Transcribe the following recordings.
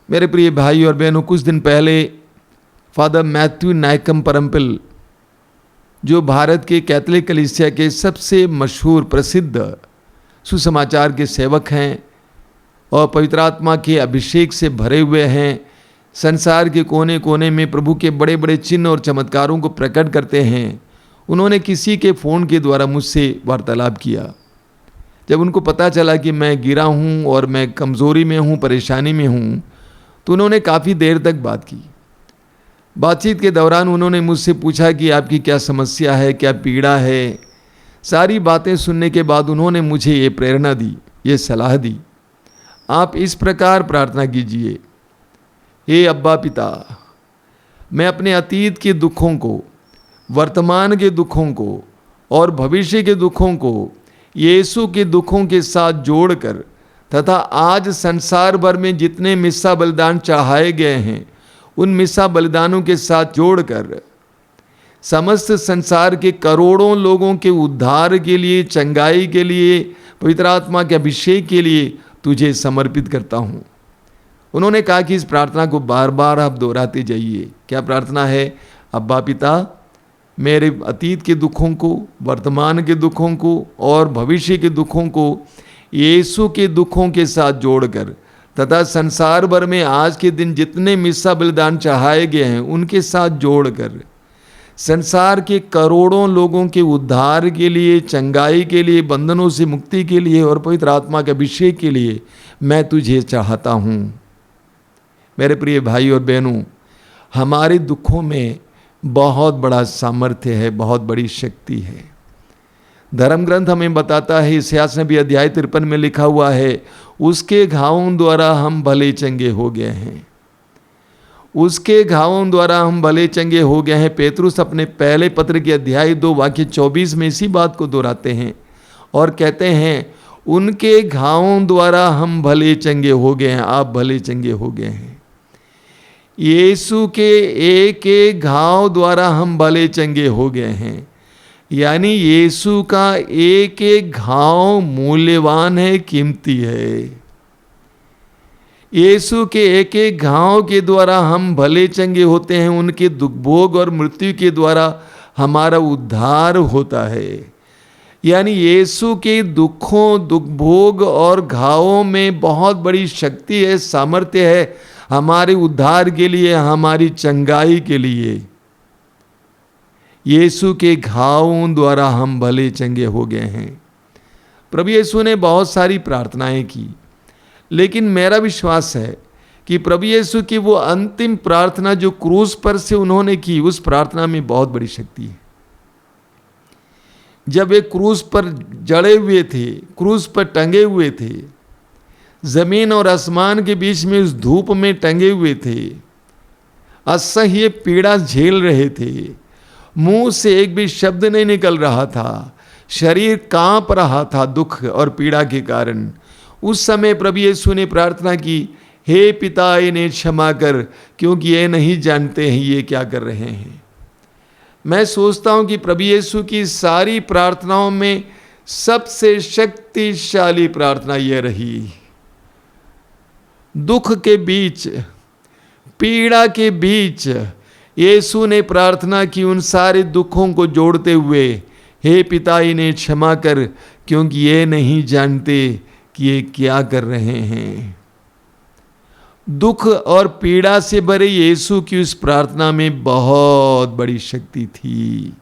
मेरे प्रिय भाई और बहनों, कुछ दिन पहले फादर मैथ्यू नायकम परम्पिल, जो भारत के कैथोलिक कलीसिया के सबसे मशहूर प्रसिद्ध सुसमाचार के सेवक हैं और पवित्र आत्मा के अभिषेक से भरे हुए हैं, संसार के कोने कोने में प्रभु के बड़े बड़े चिन्ह और चमत्कारों को प्रकट करते हैं, उन्होंने किसी के फ़ोन के द्वारा मुझसे वार्तालाप किया। जब उनको पता चला कि मैं गिरा हूँ और मैं कमज़ोरी में हूँ, परेशानी में हूँ, तो उन्होंने काफ़ी देर तक बात की। बातचीत के दौरान उन्होंने मुझसे पूछा कि आपकी क्या समस्या है, क्या पीड़ा है। सारी बातें सुनने के बाद उन्होंने मुझे ये प्रेरणा दी, ये सलाह दी, आप इस प्रकार प्रार्थना कीजिए, हे अब्बा पिता, मैं अपने अतीत के दुखों को, वर्तमान के दुखों को और भविष्य के दुखों को यीशु के दुखों के साथ जोड़कर तथा आज संसार भर में जितने मिस्सा बलिदान चढ़ाए गए हैं उन मिस्सा बलिदानों के साथ जोड़कर समस्त संसार के करोड़ों लोगों के उद्धार के लिए, चंगाई के लिए, पवित्र आत्मा के अभिषेक के लिए तुझे समर्पित करता हूँ। उन्होंने कहा कि इस प्रार्थना को बार बार आप दोहराते जाइए। क्या प्रार्थना है? अब्बा पिता, मेरे अतीत के दुखों को, वर्तमान के दुखों को और भविष्य के दुखों को यीशु के दुखों के साथ जोड़कर तथा संसार भर में आज के दिन जितने मिस्सा बलिदान चढ़ाए गए हैं उनके साथ जोड़कर संसार के करोड़ों लोगों के उद्धार के लिए, चंगाई के लिए, बंधनों से मुक्ति के लिए और पवित्र आत्मा के अभिषेक के लिए मैं तुझे चाहता हूँ। मेरे प्रिय भाई और बहनों, हमारे दुखों में बहुत बड़ा सामर्थ्य है, बहुत बड़ी शक्ति है। धर्म ग्रंथ हमें बताता है, इसायास नबी अध्याय 53 में लिखा हुआ है, उसके घावों द्वारा हम भले चंगे हो गए हैं। उसके घावों द्वारा हम भले चंगे हो गए हैं। पेतरुस अपने पहले पत्र के अध्याय 2 वाक्य 24 में इसी बात को दोहराते हैं और कहते हैं, उनके घावों द्वारा हम भले चंगे हो गए हैं। आप भले चंगे हो गए हैं। यीशु के एक एक घाव द्वारा हम भले चंगे हो गए हैं। यानी यीशु का एक एक घाव मूल्यवान है, कीमती है। यीशु के एक एक घाव के द्वारा हम भले चंगे होते हैं। उनके दुख भोग और मृत्यु के द्वारा हमारा उद्धार होता है। यानी यीशु के दुखों, दुख भोग और घावों में बहुत बड़ी शक्ति है, सामर्थ्य है हमारे उद्धार के लिए, हमारी चंगाई के लिए। यीशु के घावों द्वारा हम भले चंगे हो गए हैं। प्रभु यीशु ने बहुत सारी प्रार्थनाएं की, लेकिन मेरा विश्वास है कि प्रभु यीशु की वो अंतिम प्रार्थना जो क्रूस पर से उन्होंने की, उस प्रार्थना में बहुत बड़ी शक्ति है। जब वे क्रूस पर जड़े हुए थे, क्रूस पर टंगे हुए थे, जमीन और आसमान के बीच में उस धूप में टंगे हुए थे, असह्य पीड़ा झेल रहे थे, मुंह से एक भी शब्द नहीं निकल रहा था, शरीर कांप रहा था दुख और पीड़ा के कारण। उस समय प्रभु यीशु ने प्रार्थना की, हे पिता, इन्हें क्षमा कर, क्योंकि ये नहीं जानते हैं ये क्या कर रहे हैं। मैं सोचता हूं कि प्रभु यीशु की सारी प्रार्थनाओं में सबसे शक्तिशाली प्रार्थना यह रही। दुख के बीच, पीड़ा के बीच यीशु ने प्रार्थना की, उन सारे दुखों को जोड़ते हुए, हे पिता, इन्हें क्षमा कर, क्योंकि ये नहीं जानते कि ये क्या कर रहे हैं। दुख और पीड़ा से भरे यीशु की उस प्रार्थना में बहुत बड़ी शक्ति थी।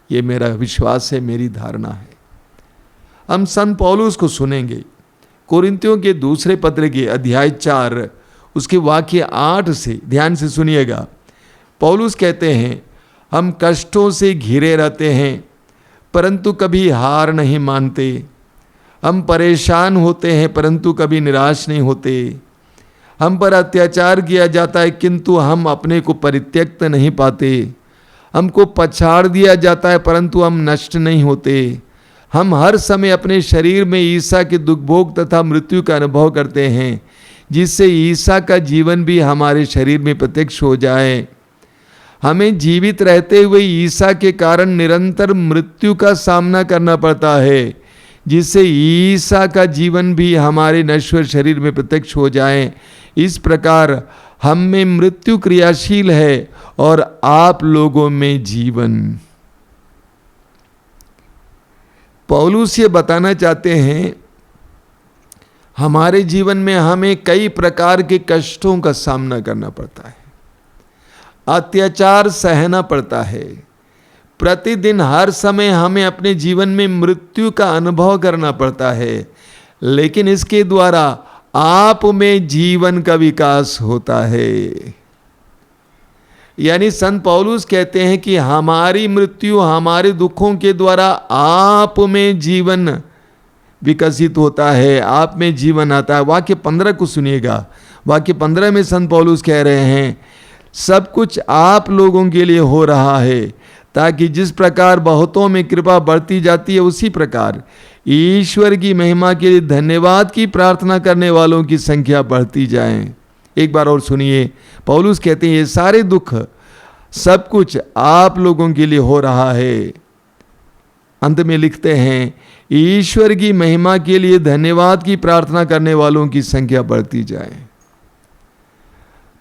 ये मेरा विश्वास है, मेरी धारणा है। हम संत पौलुस को सुनेंगे। कोरिन्थियों के दूसरे पत्र के अध्याय 4 उसके वाक्य 8 से ध्यान से सुनिएगा। पौलुस कहते हैं, हम कष्टों से घिरे रहते हैं परंतु कभी हार नहीं मानते। हम परेशान होते हैं परंतु कभी निराश नहीं होते। हम पर अत्याचार किया जाता है किंतु हम अपने को परित्यक्त नहीं पाते। हमको पछाड़ दिया जाता है परंतु हम नष्ट नहीं होते। हम हर समय अपने शरीर में ईसा के दुख भोग तथा मृत्यु का अनुभव करते हैं, जिससे ईसा का जीवन भी हमारे शरीर में प्रत्यक्ष हो जाए। हमें जीवित रहते हुए ईसा के कारण निरंतर मृत्यु का सामना करना पड़ता है, जिससे ईसा का जीवन भी हमारे नश्वर शरीर में प्रत्यक्ष हो जाए। इस प्रकार हम में मृत्यु क्रियाशील है और आप लोगों में जीवन। पौलुस ये बताना चाहते हैं हमारे जीवन में हमें कई प्रकार के कष्टों का सामना करना पड़ता है, अत्याचार सहना पड़ता है। प्रतिदिन हर समय हमें अपने जीवन में मृत्यु का अनुभव करना पड़ता है, लेकिन इसके द्वारा आप में जीवन का विकास होता है। यानी संत पौलुस कहते हैं कि हमारी मृत्यु, हमारे दुखों के द्वारा आप में जीवन विकसित होता है, आप में जीवन आता है। वाक्य 15 को सुनिएगा। वाक्य 15 में संत पौलुस कह रहे हैं, सब कुछ आप लोगों के लिए हो रहा है ताकि जिस प्रकार बहुतों में कृपा बढ़ती जाती है, उसी प्रकार ईश्वर की महिमा के लिए धन्यवाद की प्रार्थना करने वालों की संख्या बढ़ती जाए। एक बार और सुनिए, पौलुस कहते हैं ये सारे दुख, सब कुछ आप लोगों के लिए हो रहा है। अंत में लिखते हैं, ईश्वर की महिमा के लिए धन्यवाद की प्रार्थना करने वालों की संख्या बढ़ती जाए।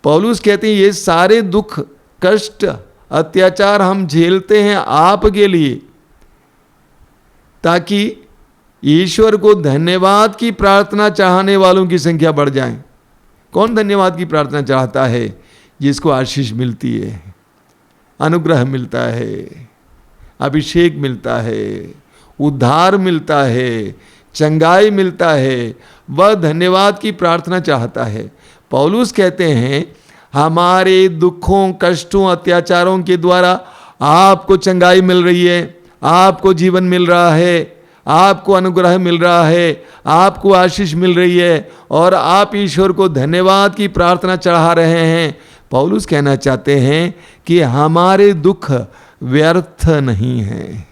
पौलुस कहते हैं ये सारे दुख, कष्ट, अत्याचार हम झेलते हैं आपके लिए, ताकि ईश्वर को धन्यवाद की प्रार्थना चाहने वालों की संख्या बढ़ जाए। कौन धन्यवाद की प्रार्थना चाहता है? जिसको आशीष मिलती है, अनुग्रह मिलता है, अभिषेक मिलता है, उद्धार मिलता है, चंगाई मिलता है, वह धन्यवाद की प्रार्थना चाहता है। पौलुस कहते हैं हमारे दुखों, कष्टों, अत्याचारों के द्वारा आपको चंगाई मिल रही है, आपको जीवन मिल रहा है, आपको अनुग्रह मिल रहा है, आपको आशीष मिल रही है और आप ईश्वर को धन्यवाद की प्रार्थना चढ़ा रहे हैं। पौलुस कहना चाहते हैं कि हमारे दुख व्यर्थ नहीं है,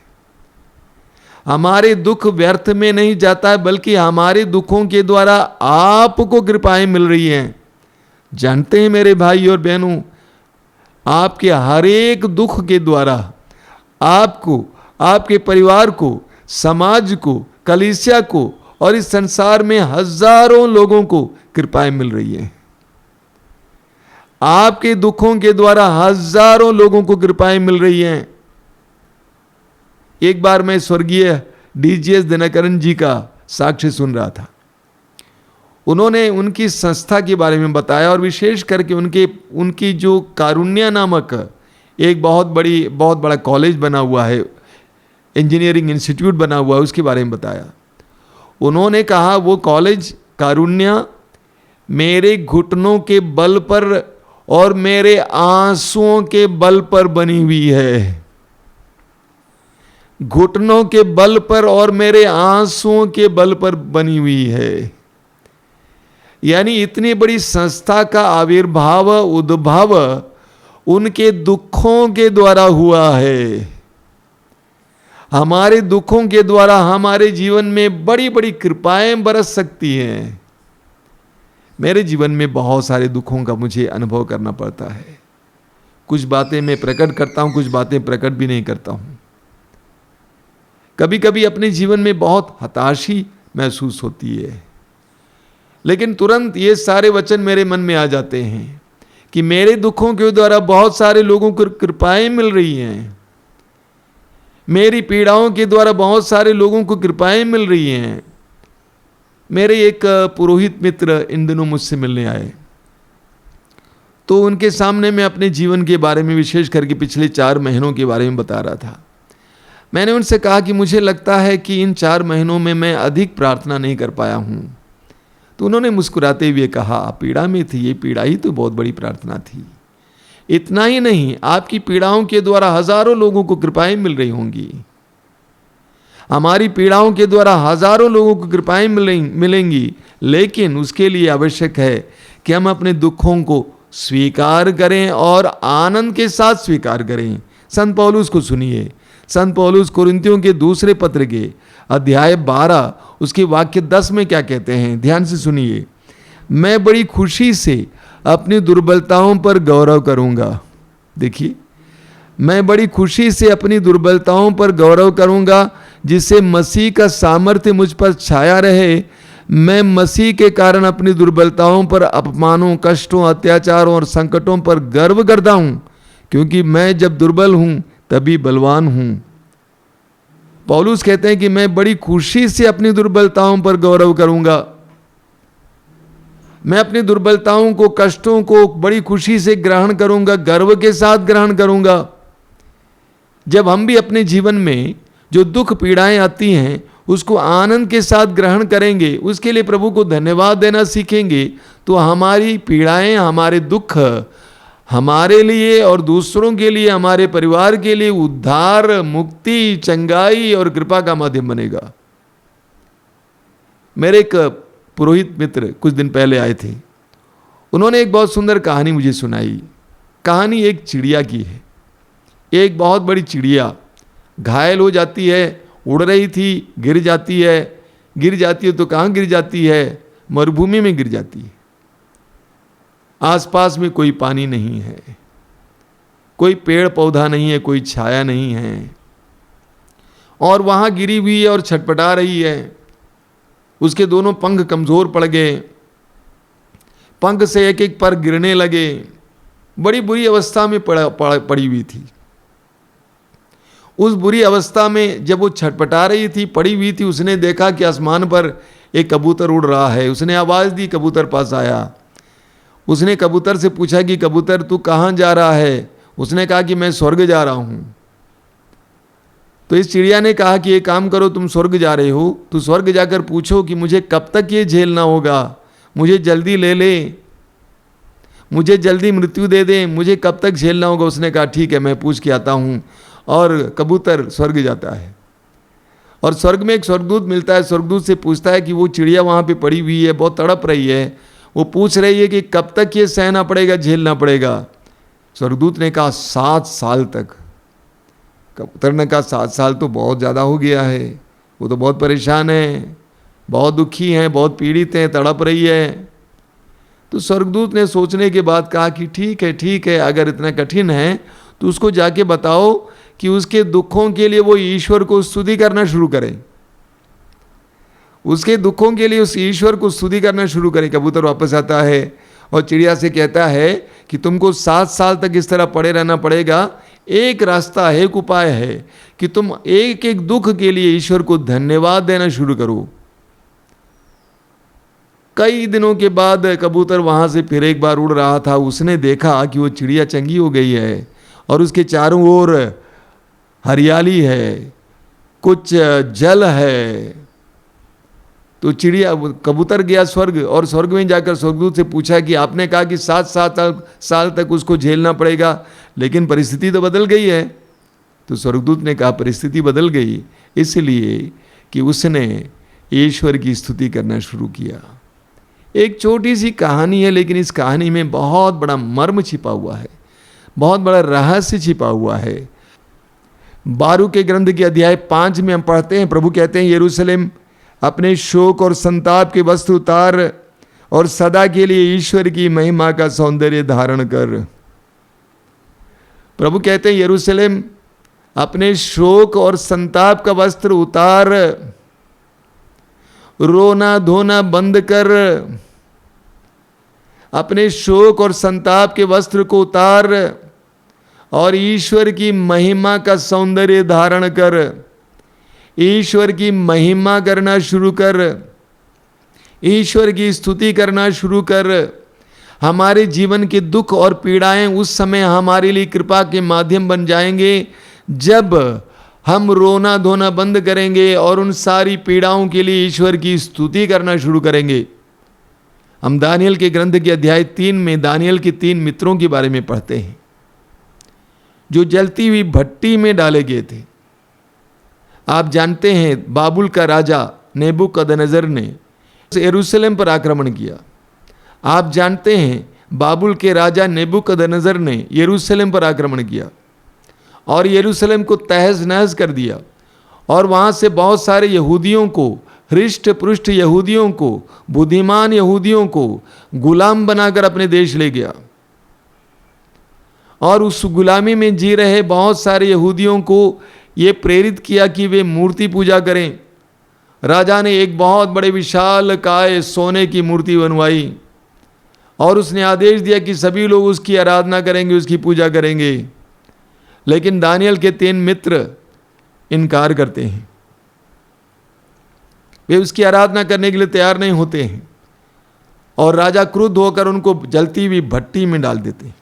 हमारे दुख व्यर्थ में नहीं जाता है, बल्कि हमारे दुखों के द्वारा आपको कृपाएं मिल रही हैं। जानते हैं मेरे भाई और बहनों, आपके हर एक दुख के द्वारा आपको, आपके परिवार को, समाज को, कलीसिया को और इस संसार में हजारों लोगों को कृपाएं मिल रही हैं। आपके दुखों के द्वारा हजारों लोगों को कृपाएं मिल रही हैं। एक बार मैं स्वर्गीय डीजीएस दिनकरन जी का साक्ष्य सुन रहा था। उन्होंने उनकी संस्था के बारे में बताया और विशेष करके उनकी जो कारुण्या नामक एक बहुत बड़ा कॉलेज बना हुआ है, इंजीनियरिंग इंस्टीट्यूट बना हुआ है, उसके बारे में बताया। उन्होंने कहा वो कॉलेज कारुण्या मेरे घुटनों के बल पर और मेरे आंसुओं के बल पर बनी हुई है। घुटनों के बल पर और मेरे आंसुओं के बल पर बनी हुई है। यानी इतनी बड़ी संस्था का आविर्भाव, उद्भव उनके दुखों के द्वारा हुआ है। हमारे दुखों के द्वारा हमारे जीवन में बड़ी बड़ी कृपाएं बरस सकती हैं। मेरे जीवन में बहुत सारे दुखों का मुझे अनुभव करना पड़ता है। कुछ बातें मैं प्रकट करता हूं, कुछ बातें प्रकट भी नहीं करता हूं। कभी कभी अपने जीवन में बहुत हताशी महसूस होती है, लेकिन तुरंत ये सारे वचन मेरे मन में आ जाते हैं कि मेरे दुखों के द्वारा बहुत सारे लोगों को कृपाएं मिल रही हैं। मेरी पीड़ाओं के द्वारा बहुत सारे लोगों को कृपाएं मिल रही हैं। मेरे एक पुरोहित मित्र इन दिनों मुझसे मिलने आए, तो उनके सामने मैं अपने जीवन के बारे में, विशेष करके पिछले 4 महीनों के बारे में बता रहा था। मैंने उनसे कहा कि मुझे लगता है कि इन 4 महीनों में मैं अधिक प्रार्थना नहीं कर पाया हूँ। तो उन्होंने मुस्कुराते हुए कहा, आप पीड़ा में थी, ये पीड़ा ही तो बहुत बड़ी प्रार्थना थी। इतना ही नहीं, आपकी पीड़ाओं के द्वारा हजारों लोगों को कृपाएं मिल रही होंगी। हमारी पीड़ाओं के द्वारा हजारों लोगों को कृपाएं मिलेंगी, लेकिन उसके लिए आवश्यक है कि हम अपने दुखों को स्वीकार करें और आनंद के साथ स्वीकार करें। संत पौलुस को सुनिए। संत पौलुस कोरिन्थियों के दूसरे पत्र के अध्याय 12 उसके वाक्य 10 में क्या कहते हैं, ध्यान से सुनिए। मैं बड़ी खुशी से अपनी दुर्बलताओं पर गौरव करूंगा। देखिए, मैं बड़ी खुशी से अपनी दुर्बलताओं पर गौरव करूंगा, जिससे मसीह का सामर्थ्य मुझ पर छाया रहे। मैं मसीह के कारण अपनी दुर्बलताओं पर, अपमानों, कष्टों, अत्याचारों और संकटों पर गर्व करता हूं, क्योंकि मैं जब दुर्बल हूं तभी बलवान हूं। पौलुस कहते हैं कि मैं बड़ी खुशी से अपनी दुर्बलताओं पर गौरव करूंगा। मैं अपनी दुर्बलताओं को, कष्टों को बड़ी खुशी से ग्रहण करूंगा, गर्व के साथ ग्रहण करूंगा। जब हम भी अपने जीवन में जो दुख पीड़ाएं आती हैं उसको आनंद के साथ ग्रहण करेंगे, उसके लिए प्रभु को धन्यवाद देना सीखेंगे, तो हमारी पीड़ाएं, हमारे दुख हमारे लिए और दूसरों के लिए, हमारे परिवार के लिए उद्धार, मुक्ति, चंगाई और कृपा का माध्यम बनेगा। मेरे एक पुरोहित मित्र कुछ दिन पहले आए थे। उन्होंने एक बहुत सुंदर कहानी मुझे सुनाई। कहानी एक चिड़िया की है। एक बहुत बड़ी चिड़िया घायल हो जाती है, उड़ रही थी, गिर जाती है तो कहाँ गिर जाती है? मरुभूमि में गिर जाती है। आसपास में कोई पानी नहीं है, कोई पेड़ पौधा नहीं है, कोई छाया नहीं है, और वहां गिरी हुई है और छटपटा रही है। उसके दोनों पंख कमजोर पड़ गए, पंख से एक एक पर गिरने लगे, बड़ी बुरी अवस्था में पड़ी हुई थी। उस बुरी अवस्था में जब वो छटपटा रही थी, पड़ी हुई थी, उसने देखा कि आसमान पर एक कबूतर उड़ रहा है। उसने आवाज़ दी, कबूतर पास आया। उसने कबूतर से पूछा कि कबूतर तू कहाँ जा रहा है? उसने कहा कि मैं स्वर्ग जा रहा हूँ। तो इस चिड़िया ने कहा कि एक काम करो, तुम स्वर्ग जा रहे हो तो स्वर्ग जाकर पूछो कि मुझे कब तक ये झेलना होगा, मुझे जल्दी ले ले, मुझे जल्दी मृत्यु दे दे, मुझे कब तक झेलना होगा। उसने कहा ठीक है, मैं पूछ के आता हूँ। और कबूतर स्वर्ग जाता है और स्वर्ग में एक स्वर्गदूत मिलता है। स्वर्गदूत से पूछता है कि वो चिड़िया वहाँ पे पड़ी हुई है, बहुत तड़प रही है, वो पूछ रही है कि कब तक ये सहना पड़ेगा, झेलना पड़ेगा। स्वर्गदूत ने कहा 7 साल तक। कबूतर ने कहा 7 साल तो बहुत ज़्यादा हो गया है, वो तो बहुत परेशान है, बहुत दुखी है, बहुत पीड़ित है, तड़प रही है। तो स्वर्गदूत ने सोचने के बाद कहा कि ठीक है, अगर इतना कठिन है तो उसको जाके बताओ कि उसके दुखों के लिए वो ईश्वर को स्तुति करना शुरू करे, उसके दुखों के लिए उस ईश्वर को स्तुति करना शुरू करे। कबूतर वापस आता है और चिड़िया से कहता है कि तुमको 7 साल तक इस तरह पड़े रहना पड़ेगा। एक रास्ता है, एक उपाय है कि तुम एक एक दुख के लिए ईश्वर को धन्यवाद देना शुरू करो। कई दिनों के बाद कबूतर वहां से फिर एक बार उड़ रहा था। उसने देखा कि वो चिड़िया चंगी हो गई है और उसके चारों ओर हरियाली है, कुछ जल है। तो चिड़िया, कबूतर गया स्वर्ग और स्वर्ग में जाकर स्वर्गदूत से पूछा कि आपने कहा कि 7 साल तक उसको झेलना पड़ेगा, लेकिन परिस्थिति तो बदल गई है। तो स्वर्गदूत ने कहा परिस्थिति बदल गई इसलिए कि उसने ईश्वर की स्तुति करना शुरू किया। एक छोटी सी कहानी है, लेकिन इस कहानी में बहुत बड़ा मर्म छिपा हुआ है, बहुत बड़ा रहस्य छिपा हुआ है। बारूक के ग्रंथ के अध्याय 5 में हम पढ़ते हैं, प्रभु कहते हैं यरूशलेम अपने शोक और संताप के वस्त्र उतार और सदा के लिए ईश्वर की महिमा का सौंदर्य धारण कर। प्रभु कहते हैं यरूशलेम अपने शोक और संताप का वस्त्र उतार, रोना धोना बंद कर, अपने शोक और संताप के वस्त्र को उतार और ईश्वर की महिमा का सौंदर्य धारण कर। ईश्वर की महिमा करना शुरू कर, ईश्वर की स्तुति करना शुरू कर। हमारे जीवन के दुख और पीड़ाएं उस समय हमारे लिए कृपा के माध्यम बन जाएंगे जब हम रोना धोना बंद करेंगे और उन सारी पीड़ाओं के लिए ईश्वर की स्तुति करना शुरू करेंगे। हम दानियल के ग्रंथ के अध्याय 3 में दानियल के 3 मित्रों के बारे में पढ़ते हैं जो जलती हुई भट्टी में डाले गए थे। आप जानते हैं बाबुल का राजा नेबूकदनेस्सर ने यरूशलेम पर आक्रमण किया। आप जानते हैं बाबुल के राजा नेबूकदनेस्सर ने यरूशलेम पर आक्रमण किया और यरूशलेम को तहस नहस कर दिया और वहाँ से बहुत सारे यहूदियों को, हृष्ट पृष्ठ यहूदियों को, बुद्धिमान यहूदियों को गुलाम बनाकर अपने देश ले गया। और उस गुलामी में जी रहे बहुत सारे यहूदियों को ये प्रेरित किया कि वे मूर्ति पूजा करें। राजा ने एक बहुत बड़े विशाल काय सोने की मूर्ति बनवाई और उसने आदेश दिया कि सभी लोग उसकी आराधना करेंगे, उसकी पूजा करेंगे। लेकिन दानियल के 3 मित्र इनकार करते हैं, वे उसकी आराधना करने के लिए तैयार नहीं होते हैं और राजा क्रुद्ध होकर उनको जलती हुई भट्टी में डाल देते हैं।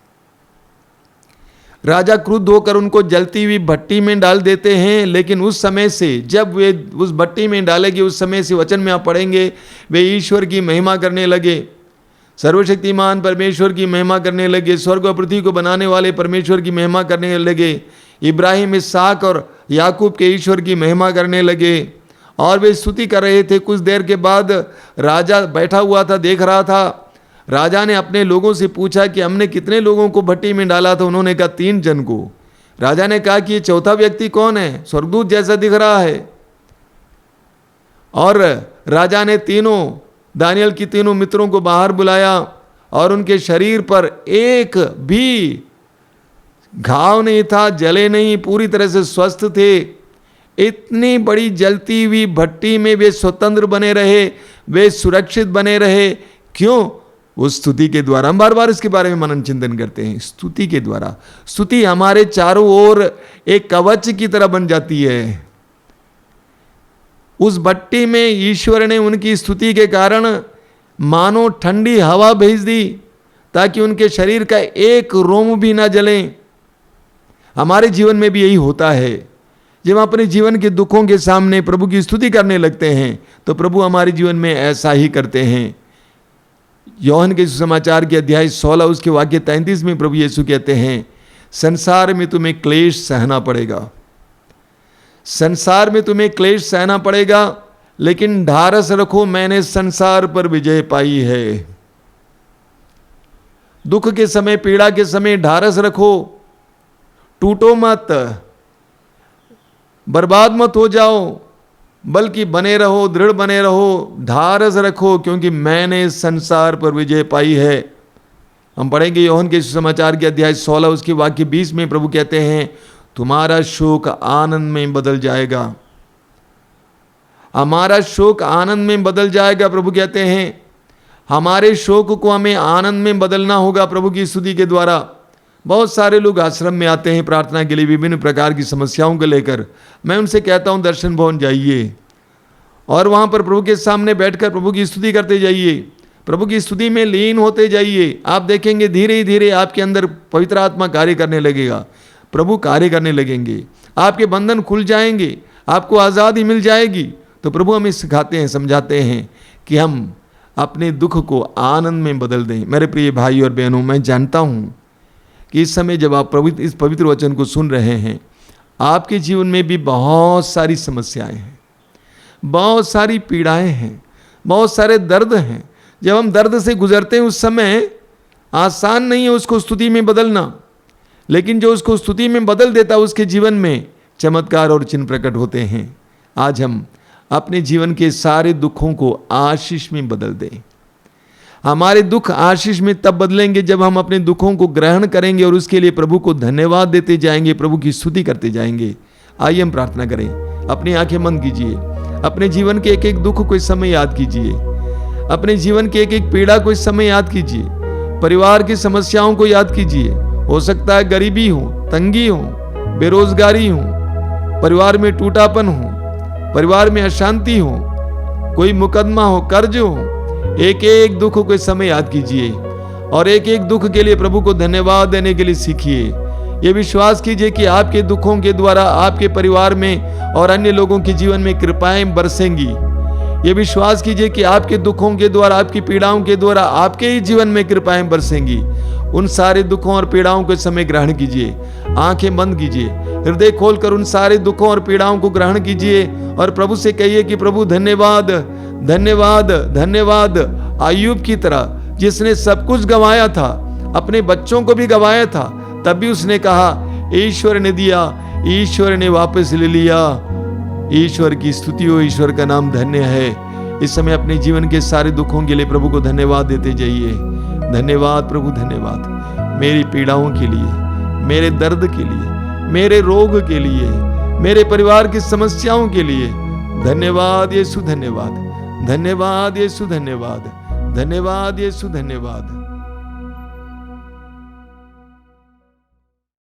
राजा क्रुद्ध होकर उनको जलती हुई भट्टी में डाल देते हैं। लेकिन उस समय से जब वे उस भट्टी में डालेंगे, उस समय से वचन में आप पढ़ेंगे, वे ईश्वर की महिमा करने लगे, सर्वशक्तिमान परमेश्वर की महिमा करने लगे, स्वर्ग और पृथ्वी को बनाने वाले परमेश्वर की महिमा करने लगे, इब्राहिम, इसहाक और याकूब के ईश्वर की महिमा करने लगे। और वे स्तुति कर रहे थे। कुछ देर के बाद राजा बैठा हुआ था, देख रहा था। राजा ने अपने लोगों से पूछा कि हमने कितने लोगों को भट्टी में डाला था। उन्होंने कहा 3 जन को। राजा ने कहा कि ये चौथा व्यक्ति कौन है? स्वर्गदूत जैसा दिख रहा है। और राजा ने दानियल की 3 मित्रों को बाहर बुलाया और उनके शरीर पर एक भी घाव नहीं था, जले नहीं, पूरी तरह से स्वस्थ थे। इतनी बड़ी जलती हुई भट्टी में वे स्वतंत्र बने रहे, वे सुरक्षित बने रहे। क्यों? उस स्तुति के द्वारा। हम बार बार इसके बारे में मनन चिंतन करते हैं। स्तुति के द्वारा, स्तुति हमारे चारों ओर एक कवच की तरह बन जाती है। उस भट्टी में ईश्वर ने उनकी स्तुति के कारण मानो ठंडी हवा भेज दी ताकि उनके शरीर का एक रोम भी ना जले। हमारे जीवन में भी यही होता है। जब हम अपने जीवन के दुखों के सामने प्रभु की स्तुति करने लगते हैं तो प्रभु हमारे जीवन में ऐसा ही करते हैं। योहन के सुसमाचार के अध्याय 16 उसके वाक्य 33 में प्रभु यीशु कहते हैं, संसार में तुम्हें क्लेश सहना पड़ेगा, संसार में तुम्हें क्लेश सहना पड़ेगा, लेकिन ढारस रखो, मैंने संसार पर विजय पाई है। दुख के समय, पीड़ा के समय ढारस रखो, टूटो मत, बर्बाद मत हो जाओ, बल्कि बने रहो, दृढ़ बने रहो, ढारस रखो, क्योंकि मैंने संसार पर विजय पाई है। हम पढ़ेंगे योहन के सुसमाचार के अध्याय 16 उसके वाक्य 20 में प्रभु कहते हैं, तुम्हारा शोक आनंद में बदल जाएगा, हमारा शोक आनंद में बदल जाएगा। प्रभु कहते हैं हमारे शोक को हमें आनंद में बदलना होगा प्रभु की स्तुति के द्वारा। बहुत सारे लोग आश्रम में आते हैं प्रार्थना के लिए विभिन्न प्रकार की समस्याओं को लेकर। मैं उनसे कहता हूं दर्शन भवन जाइए और वहां पर प्रभु के सामने बैठकर प्रभु की स्तुति करते जाइए, प्रभु की स्तुति में लीन होते जाइए। आप देखेंगे धीरे धीरे आपके अंदर पवित्र आत्मा कार्य करने लगेगा, प्रभु कार्य करने लगेंगे, आपके बंधन खुल जाएंगे, आपको आज़ादी मिल जाएगी। तो प्रभु हमें सिखाते हैं, समझाते हैं कि हम अपने दुख को आनंद में बदल दें। मेरे प्रिय भाई और बहनों, मैं जानता हूँ कि इस समय जब आप प्रभु इस पवित्र वचन को सुन रहे हैं, आपके जीवन में भी बहुत सारी समस्याएं हैं, बहुत सारी पीड़ाएं हैं, बहुत सारे दर्द हैं। जब हम दर्द से गुजरते हैं उस समय आसान नहीं है उसको स्तुति में बदलना, लेकिन जो उसको स्तुति में बदल देता है उसके जीवन में चमत्कार और चिन्ह प्रकट होते हैं। आज हम अपने जीवन के सारे दुखों को आशीष में बदल दें। हमारे दुख आशीष में तब बदलेंगे जब हम अपने दुखों को ग्रहण करेंगे और उसके लिए प्रभु को धन्यवाद देते जाएंगे, प्रभु की स्तुति करते जाएंगे। आइए हम प्रार्थना करें। अपनी आंखें बंद कीजिए, अपने जीवन के एक एक दुख को इस समय याद कीजिए, अपने जीवन के एक एक पीड़ा को इस समय याद कीजिए, परिवार की समस्याओं को याद कीजिए। हो सकता है गरीबी हो, तंगी हो, बेरोजगारी हो, परिवार में टूटापन हो, परिवार में अशांति हो, कोई मुकदमा हो, कर्ज हो। एक एक दुख को इस समय याद कीजिए और एक एक दुख के लिए प्रभु को धन्यवाद देने के लिए सीखिए। ये विश्वास कीजिए कि आपके दुखों के द्वारा आपके परिवार में और अन्य लोगों के जीवन में कृपाएं बरसेंगी। ये विश्वास कीजिए कि आपके दुखों के द्वारा, आपकी पीड़ाओं के द्वारा आपके ही जीवन में कृपाएं बरसेंगी। उन सारे दुखों और पीड़ाओं को इस समय ग्रहण कीजिए। आंखें बंद कीजिए, हृदय खोलकर उन सारे दुखों और पीड़ाओं को ग्रहण कीजिए और प्रभु से कहिए कि प्रभु धन्यवाद, धन्यवाद, धन्यवाद। अय्यूब की तरह जिसने सब कुछ गंवाया था, अपने बच्चों को भी गंवाया था, तब भी उसने कहा ईश्वर ने दिया, ईश्वर ने वापस ले लिया। ईश्वर की स्तुति हो, ईश्वर का नाम धन्य है। इस समय अपने जीवन के सारे दुखों के लिए प्रभु को धन्यवाद देते जाइए। धन्यवाद प्रभु, धन्यवाद मेरी पीड़ाओं के लिए, मेरे दर्द के लिए, मेरे रोग के लिए, मेरे परिवार की समस्याओं के लिए। धन्यवाद यीशु, धन्यवाद, धन्यवाद यीशु, धन्यवाद, धन्यवाद यीशु, धन्यवाद।